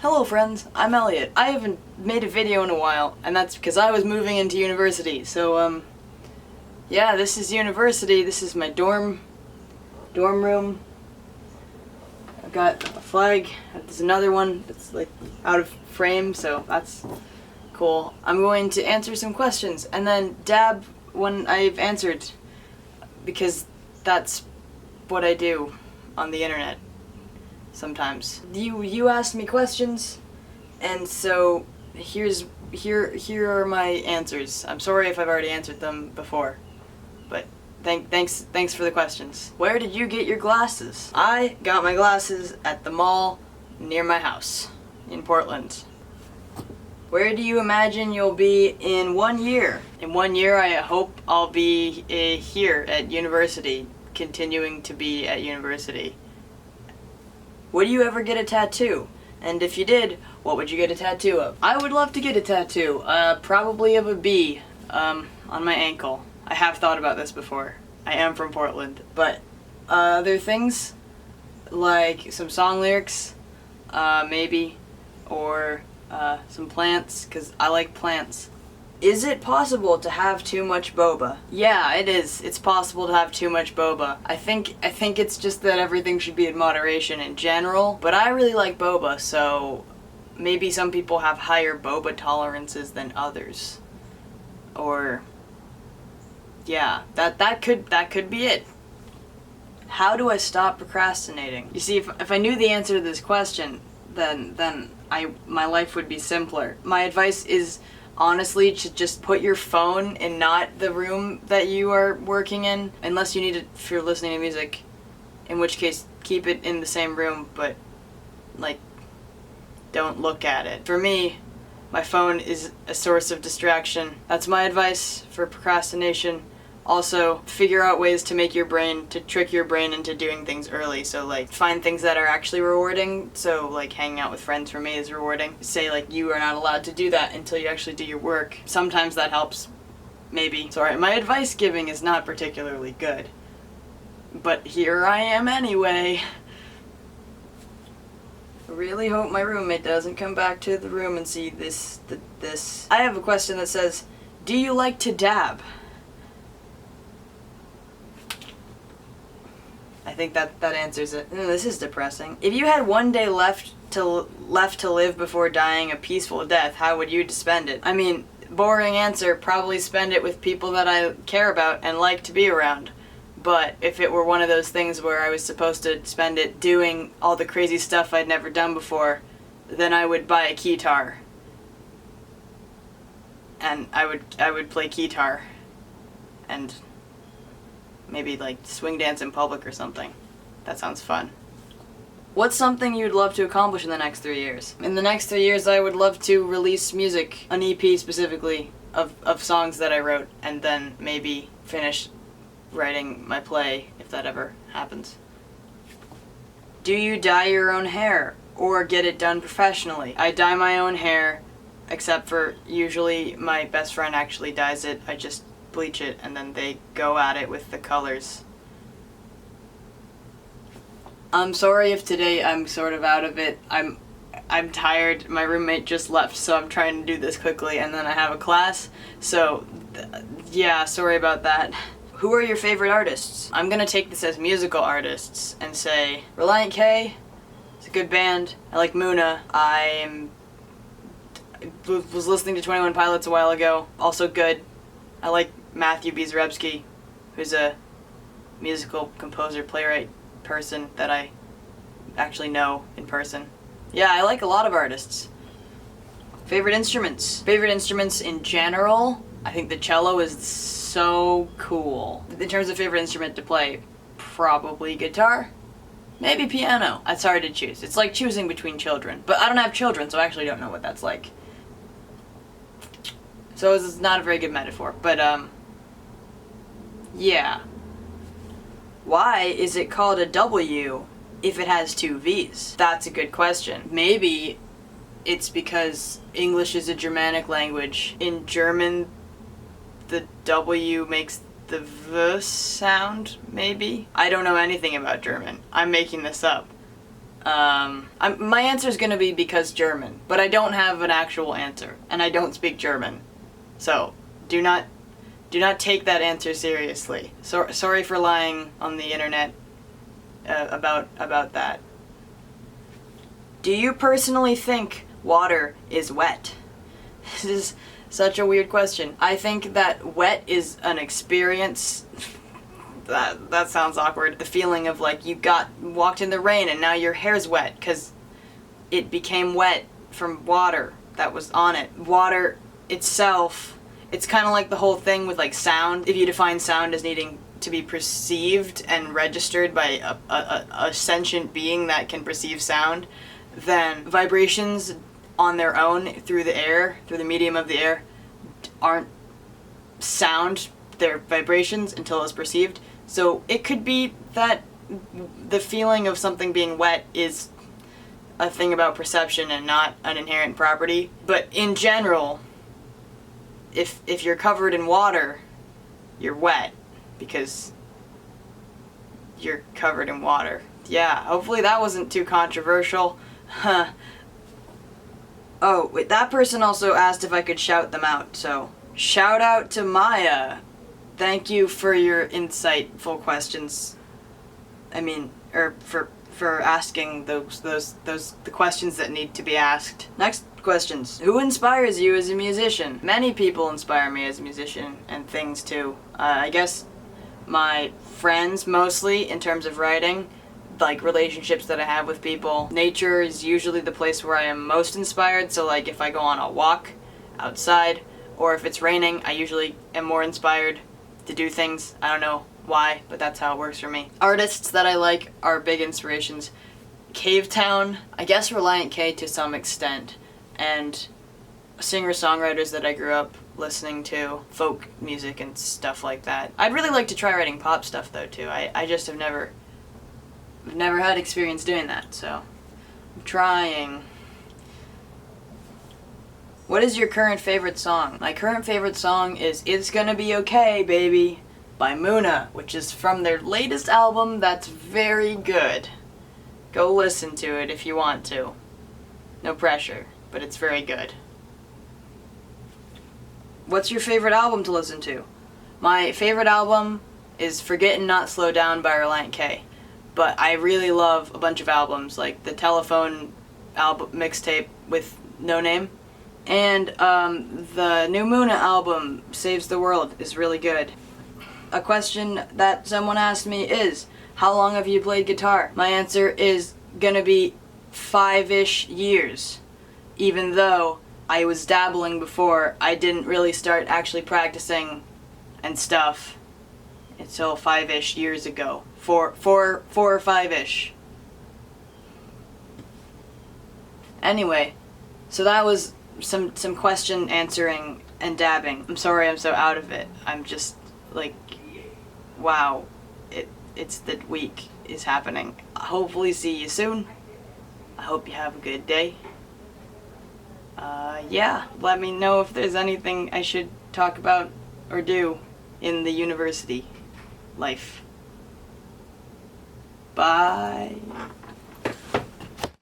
Hello friends, I'm Elliot. I haven't made a video in a while, and that's because I was moving into university. So, yeah, this is university. This is my dorm room. I've got a flag. There's another one that's like out of frame, so that's cool. I'm going to answer some questions and then dab when I've answered, because that's what I do on the internet sometimes. You asked me questions, and so here are my answers. I'm sorry if I've already answered them before, but thanks for the questions. Where did you get your glasses? I got my glasses at the mall near my house in Portland. Where do you imagine you'll be in 1 year? In 1 year, I hope I'll be here at university, continuing to be at university. Would you ever get a tattoo? And if you did, what would you get a tattoo of? I would love to get a tattoo, probably of a bee, on my ankle. I have thought about this before. I am from Portland. But other things, like some song lyrics, maybe, or some plants, because I like plants. Is it possible to have too much boba? Yeah, it is. It's possible to have too much boba. I think it's just that everything should be in moderation in general, but I really like boba, so maybe some people have higher boba tolerances than others. Or yeah, that could be it. How do I stop procrastinating? You see, if I knew the answer to this question, then my life would be simpler. My advice is honestly to just put your phone in not the room that you are working in, unless you need it if you're listening to music, in which case keep it in the same room, but like don't look at it. For me, my phone is a source of distraction. That's my advice for procrastination. Also, figure out ways to trick your brain into doing things early. So like, find things that are actually rewarding. So like, hanging out with friends for me is rewarding. Say like, you are not allowed to do that until you actually do your work. Sometimes that helps, maybe. Sorry, my advice giving is not particularly good. But here I am anyway. I really hope my roommate doesn't come back to the room and see this. I have a question that says, do you like to dab? I think that answers it. This is depressing. If you had 1 day left to live before dying a peaceful death, how would you spend it? I mean, boring answer, probably spend it with people that I care about and like to be around. But if it were one of those things where I was supposed to spend it doing all the crazy stuff I'd never done before, then I would buy a guitar. And I would play guitar. And maybe like swing dance in public or something. That sounds fun. What's something you'd love to accomplish in the next 3 years? In the next 3 years, I would love to release music, an EP specifically, of songs that I wrote, and then maybe finish writing my play, if that ever happens. Do you dye your own hair, or get it done professionally? I dye my own hair, except for usually my best friend actually dyes it. I just bleach it and then they go at it with the colors. I'm sorry if today I'm sort of out of it. I'm tired. My roommate just left, so I'm trying to do this quickly, and then I have a class. So yeah, sorry about that. Who are your favorite artists? I'm gonna take this as musical artists and say Relient K. It's a good band. I like Muna. I was listening to 21 Pilots a while ago. Also good. I like Matthew Biezrebski, who's a musical composer, playwright person that I actually know in person. Yeah, I like a lot of artists. Favorite instruments? Favorite instruments in general? I think the cello is so cool. In terms of favorite instrument to play, probably guitar, maybe piano. It's hard to choose. It's like choosing between children. But I don't have children, so I actually don't know what that's like. So it's not a very good metaphor, but yeah. Why is it called a W if it has two V's? That's a good question. Maybe it's because English is a Germanic language. In German, the W makes the V sound, maybe? I don't know anything about German. I'm making this up. My answer is gonna be because German, but I don't have an actual answer, and I don't speak German. So, do not take that answer seriously. Sorry for lying on the internet about that. Do you personally think water is wet? This is such a weird question. I think that wet is an experience. That sounds awkward. The feeling of like you walked in the rain and now your hair's wet because it became wet from water that was on it. Water itself, it's kind of like the whole thing with like sound. If you define sound as needing to be perceived and registered by a sentient being that can perceive sound, then vibrations on their own through the air, through the medium of the air, aren't sound. They're vibrations until it's perceived. So it could be that the feeling of something being wet is a thing about perception and not an inherent property. But in general, if you're covered in water, you're wet because you're covered in water. Yeah, hopefully that wasn't too controversial. Huh. Oh, wait, that person also asked if I could shout them out, so shout out to Maya. Thank you for your insightful questions. I mean, for asking the questions that need to be asked. Next questions. Who inspires you as a musician? Many people inspire me as a musician, and things too. I guess my friends mostly in terms of writing, like relationships that I have with people. Nature is usually the place where I am most inspired, so like if I go on a walk outside, or if it's raining, I usually am more inspired to do things. I don't know why, but that's how it works for me. Artists that I like are big inspirations. Cavetown, I guess Relient K to some extent, and singer-songwriters that I grew up listening to, folk music and stuff like that. I'd really like to try writing pop stuff though too. I just have never had experience doing that, so I'm trying. What is your current favorite song? My current favorite song is It's Gonna Be Okay, Baby by Muna, which is from their latest album that's very good. Go listen to it if you want to. No pressure, but it's very good. What's your favorite album to listen to? My favorite album is Forget and Not Slow Down by Relient K. But I really love a bunch of albums, like the Telephone album mixtape with No Name. And the new Muna album, Saves the World, is really good. A question that someone asked me is, how long have you played guitar? My answer is gonna be 5-ish years. Even though I was dabbling before, I didn't really start actually practicing and stuff until 5-ish years ago. 4 or 5-ish. Anyway, so that was some question answering and dabbing. I'm sorry I'm so out of it. I'm just like, wow, it's the week is happening. Hopefully see you soon. I hope you have a good day. Yeah, let me know if there's anything I should talk about or do in the university life. Bye.